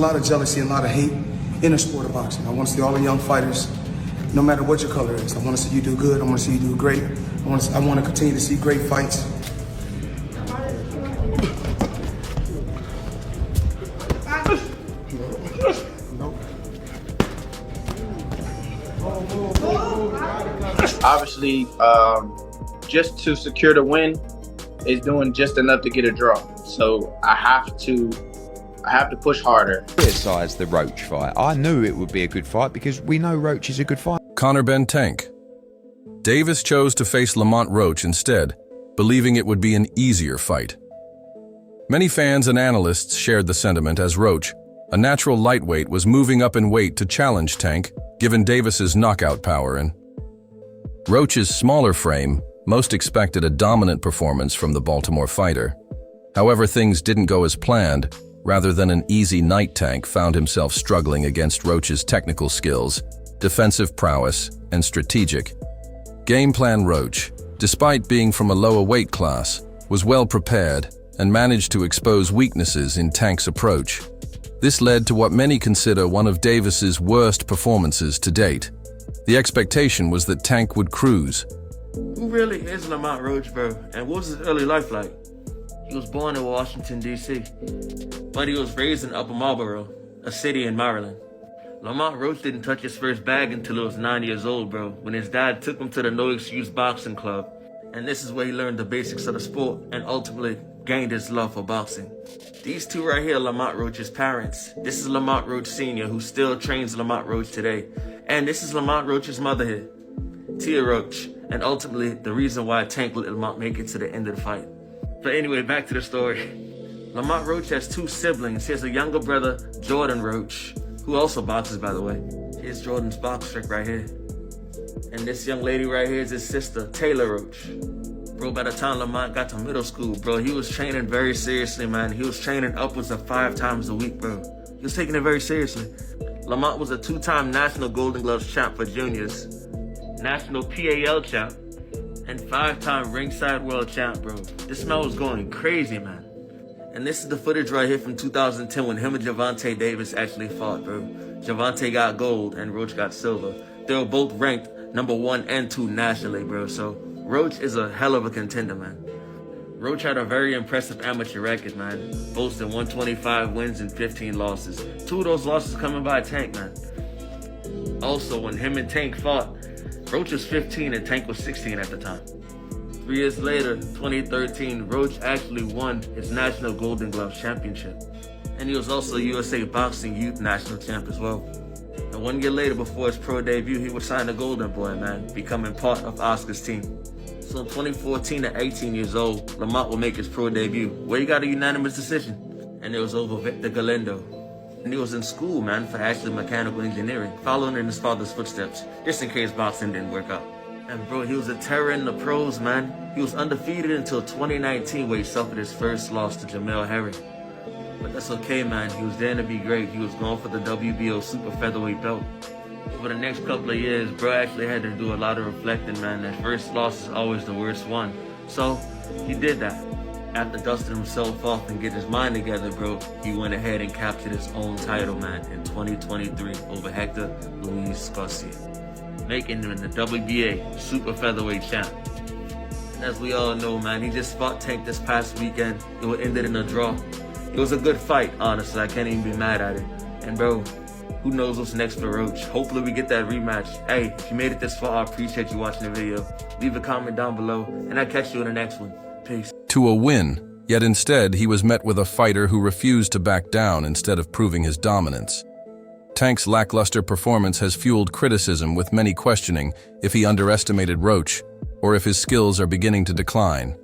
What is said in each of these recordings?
lot of jealousy and a lot of hate in the sport of boxing. I want to see all the young fighters, no matter what your color is. I want to see you do good. I want to see you do great. I want to continue to see great fights. Obviously, just to secure the win is doing just enough to get a draw. So I have to push harder. Criticise the Roach fight. I knew it would be a good fight because we know Roach is a good fighter. Conor Ben Tank. Davis chose to face Lamont Roach instead, believing it would be an easier fight. Many fans and analysts shared the sentiment as Roach, a natural lightweight, was moving up in weight to challenge Tank, given Davis's knockout power, and Roach's smaller frame most expected a dominant performance from the Baltimore fighter. However, things didn't go as planned. Rather than an easy night, Tank found himself struggling against Roach's technical skills, defensive prowess, and strategic game plan. Roach, despite being from a lower weight class, was well prepared and managed to expose weaknesses in Tank's approach. This led to what many consider one of Davis's worst performances to date. The expectation was that Tank would cruise. Who really is Lamont Roach, bro? And what was his early life like? He was born in Washington, D.C., but he was raised in Upper Marlboro, a city in Maryland. Lamont Roach didn't touch his first bag until he was 9 years old, bro, when his dad took him to the No Excuse Boxing Club. And this is where he learned the basics of the sport and ultimately gained his love for boxing. These two right here are Lamont Roach's parents. This is Lamont Roach Sr., who still trains Lamont Roach today. And this is Lamont Roach's mother here, Tia Roach, and ultimately the reason why Tank let Lamont make it to the end of the fight. But anyway, back to the story. Lamont Roach has two siblings. He has a younger brother, Jordan Roach, who also boxes, by the way. Here's Jordan's box trick right here. And this young lady right here is his sister, Taylor Roach. Bro, by the time Lamont got to middle school, bro, he was training very seriously, man. He was training upwards of 5 times a week, bro. He was taking it very seriously. Lamont was a 2-time National Golden Gloves champ for juniors, National PAL champ, and 5-time ringside world champ, bro. This man was going crazy, man. And this is the footage right here from 2010 when him and Gervonta Davis actually fought, bro. Gervonta got gold and Roach got silver. They were both ranked number 1 and 2 nationally, bro. So Roach is a hell of a contender, man. Roach had a very impressive amateur record, man, boasting 125 wins and 15 losses. 2 of those losses coming by Tank, man. Also, when him and Tank fought, Roach was 15 and Tank was 16 at the time. 3 years later, 2013, Roach actually won his National Golden Gloves Championship. And he was also a USA Boxing Youth National Champ as well. And 1 year later, before his pro debut, he was signed to Golden Boy, man, becoming part of Oscar's team. So in 2014 at 18 years old, Lamont will make his pro debut, where he got a unanimous decision. And it was over Victor Galindo. And he was in school, man, for actually mechanical engineering, following in his father's footsteps, just in case boxing didn't work out. And bro, he was a terror in the pros, man. He was undefeated until 2019, where he suffered his first loss to Jamel Herring. But that's okay, man. He was there to be great. He was going for the WBO super featherweight belt. Over the next couple of years, bro actually had to do a lot of reflecting, man. That first loss is always the worst one. So he did that. After dusting himself off and get his mind together, bro, he went ahead and captured his own title, man, in 2023 over Hector Luis Garcia, making him the WBA super featherweight champ. As we all know, man, he just fought Tank this past weekend. It would end in a draw. It was a good fight, honestly. I can't even be mad at it. And bro, who knows what's next for Roach? Hopefully we get that rematch. Hey, if you made it this far, I appreciate you watching the video. Leave a comment down below, and I'll catch you in the next one. Peace. To a win, yet instead he was met with a fighter who refused to back down instead of proving his dominance. Tank's lackluster performance has fueled criticism, with many questioning if he underestimated Roach or if his skills are beginning to decline.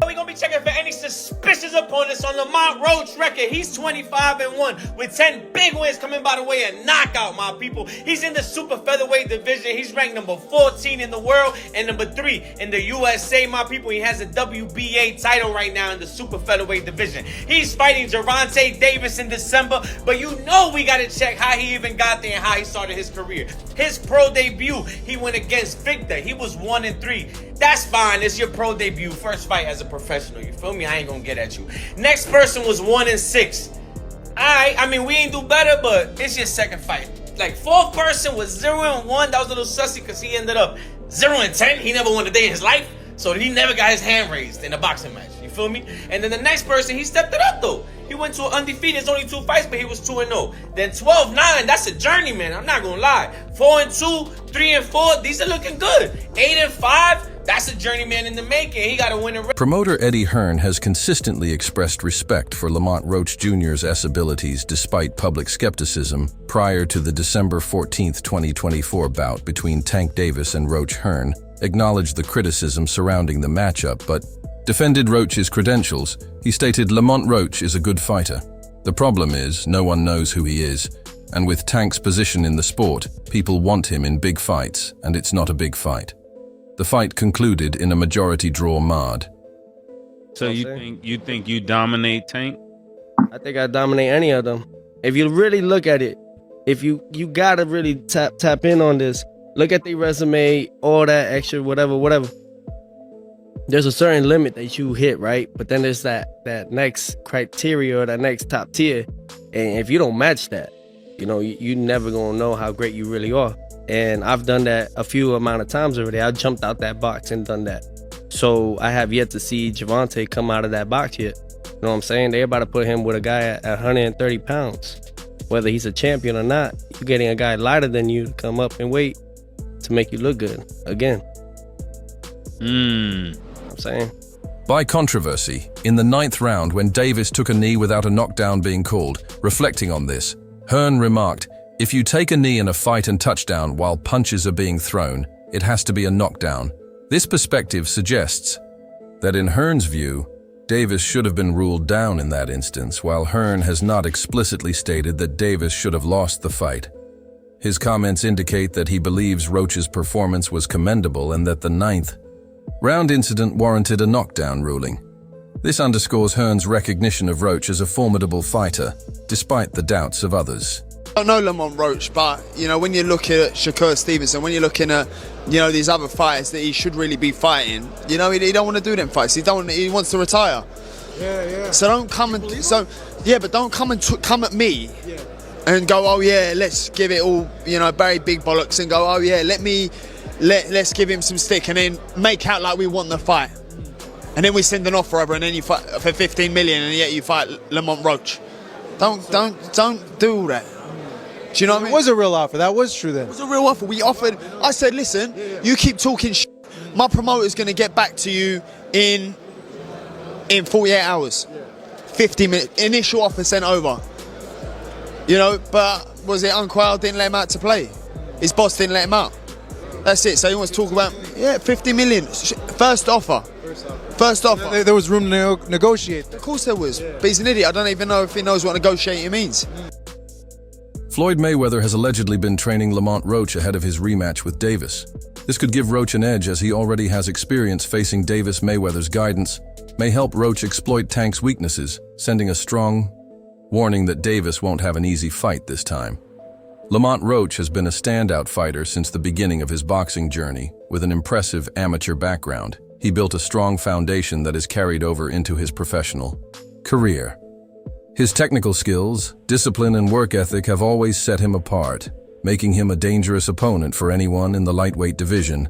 We're going to be checking for any suspicious opponents on Lamont Roach record. He's 25-1 with 10 big wins coming by the way of knockout, my people. He's in the super featherweight division. He's ranked number 14 in the world and number 3 in the USA, my people. He has a WBA title right now in the super featherweight division. He's fighting Gervonta Davis in December, but you know we got to check how he even got there and how he started his career. His pro debut, he went against Victor. He was 1-3. That's fine. It's your pro debut. First fight as a professional. You feel me? I ain't gonna get at you. Next person was 1-6. Alright, I mean, we ain't do better, but it's your second fight. Like, fourth person was 0-1. That was a little sussy because he ended up 0-10. He never won a day in his life, so he never got his hand raised in a boxing match. You feel me? And then the next person, he stepped it up though. He went to undefeated. It's only 2 fights, but he was 2-0. Then 12-9. That's a journey, man. I'm not gonna lie. 4-2, 3-4. These are looking good. 8-5. That's a journeyman in the making. He got to win a race. Promoter Eddie Hearn has consistently expressed respect for Lamont Roach Jr.'s abilities despite public skepticism prior to the December 14, 2024 bout between Tank Davis and Roach. Hearn acknowledged the criticism surrounding the matchup, but defended Roach's credentials. He stated, "Lamont Roach is a good fighter. The problem is, no one knows who he is, and with Tank's position in the sport, people want him in big fights, and it's not a big fight." The fight concluded in a majority draw mad. So you think you dominate Tank? I think I dominate any of them. If you really look at it, if you gotta really tap in on this, look at the resume, all that extra, whatever. There's a certain limit that you hit, right? But then there's that next criteria or that next top tier. And if you don't match that, you never gonna know how great you really are. And I've done that a few amount of times already. I jumped out that box and done that. So I have yet to see Gervonta come out of that box yet. You know what I'm saying? They're about to put him with a guy at 130 pounds. Whether he's a champion or not, you're getting a guy lighter than you to come up and weight to make you look good again. You know what I'm saying? By controversy, in the 9th round when Davis took a knee without a knockdown being called, reflecting on this, Hearn remarked, "If you take a knee in a fight and touchdown while punches are being thrown, it has to be a knockdown." This perspective suggests that in Hearn's view, Davis should have been ruled down in that instance, while Hearn has not explicitly stated that Davis should have lost the fight. His comments indicate that he believes Roach's performance was commendable and that the 9th round incident warranted a knockdown ruling. This underscores Hearn's recognition of Roach as a formidable fighter, despite the doubts of others. I don't know Lamont Roach, but when you look at Shakur Stevenson, when you're looking at these other fighters that he should really be fighting, he don't want to do them fights. He wants to retire. Yeah. So don't come and but don't come and come at me and go, oh yeah, let's give it all very big bollocks and go, oh yeah, let's give him some stick and then make out like we want the fight, and then we send an offer over and then you fight for 15 million and yet you fight Lamont Roach. Don't do all that. Do you know what I mean? It was a real offer. That was true then. It was a real offer. We offered. I said, listen, you keep talking shit. My promoter's going to get back to you in 48 hours. 50 minutes. Initial offer sent over. But was it Unquile didn't let him out to play? His boss didn't let him out. That's it. So he wants to talk about, 50 million. First offer. There was room to negotiate. Of course there was. But he's an idiot. I don't even know if he knows what negotiating means. Floyd Mayweather has allegedly been training Lamont Roach ahead of his rematch with Davis. This could give Roach an edge as he already has experience facing Davis. Mayweather's guidance may help Roach exploit Tank's weaknesses, sending a strong warning that Davis won't have an easy fight this time. Lamont Roach has been a standout fighter since the beginning of his boxing journey. With an impressive amateur background, he built a strong foundation that is carried over into his professional career. His technical skills, discipline, and work ethic have always set him apart, making him a dangerous opponent for anyone in the lightweight division.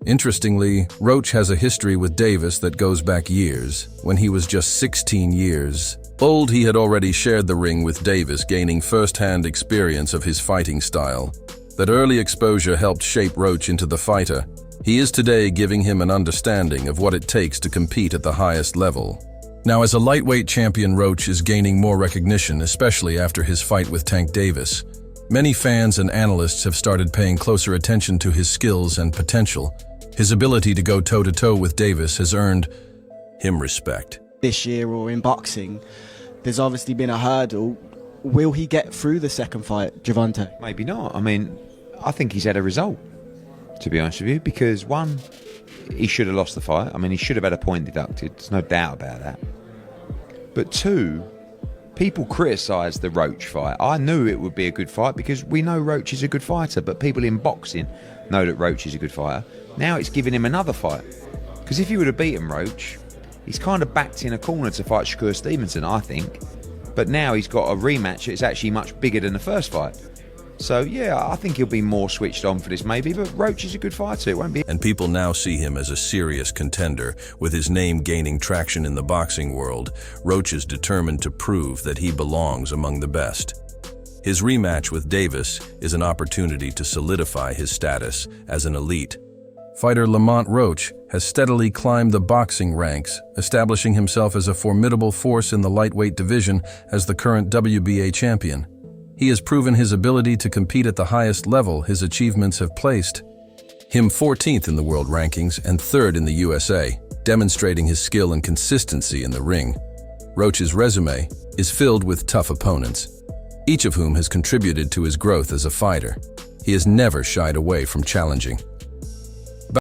Interestingly, Roach has a history with Davis that goes back years. When he was just 16 years old, he had already shared the ring with Davis, gaining first-hand experience of his fighting style. That early exposure helped shape Roach into the fighter he is today, giving him an understanding of what it takes to compete at the highest level. Now, as a lightweight champion, Roach is gaining more recognition, especially after his fight with Tank Davis. Many fans and analysts have started paying closer attention to his skills and potential. His ability to go toe-to-toe with Davis has earned him respect. This year or in boxing, there's obviously been a hurdle. Will he get through the second fight, Gervonta? Maybe not. I mean, I think he's had a result, to be honest with you, because one, he should have lost the fight. I mean, he should have had a point deducted. There's no doubt about that. But two, people criticised the Roach fight. I knew it would be a good fight because we know Roach is a good fighter, but people in boxing know that Roach is a good fighter. Now it's giving him another fight. Because if he would have beaten Roach, he's kind of backed in a corner to fight Shakur Stevenson, I think. But now he's got a rematch that's actually much bigger than the first fight. So yeah, I think he'll be more switched on for this maybe, but Roach is a good fighter, it won't be. And people now see him as a serious contender. With his name gaining traction in the boxing world, Roach is determined to prove that he belongs among the best. His rematch with Davis is an opportunity to solidify his status as an elite. Fighter Lamont Roach has steadily climbed the boxing ranks, establishing himself as a formidable force in the lightweight division as the current WBA champion. He has proven his ability to compete at the highest level. His achievements have placed him 14th in the world rankings and 3rd in the USA, demonstrating his skill and consistency in the ring. Roach's resume is filled with tough opponents, each of whom has contributed to his growth as a fighter. He has never shied away from challenging.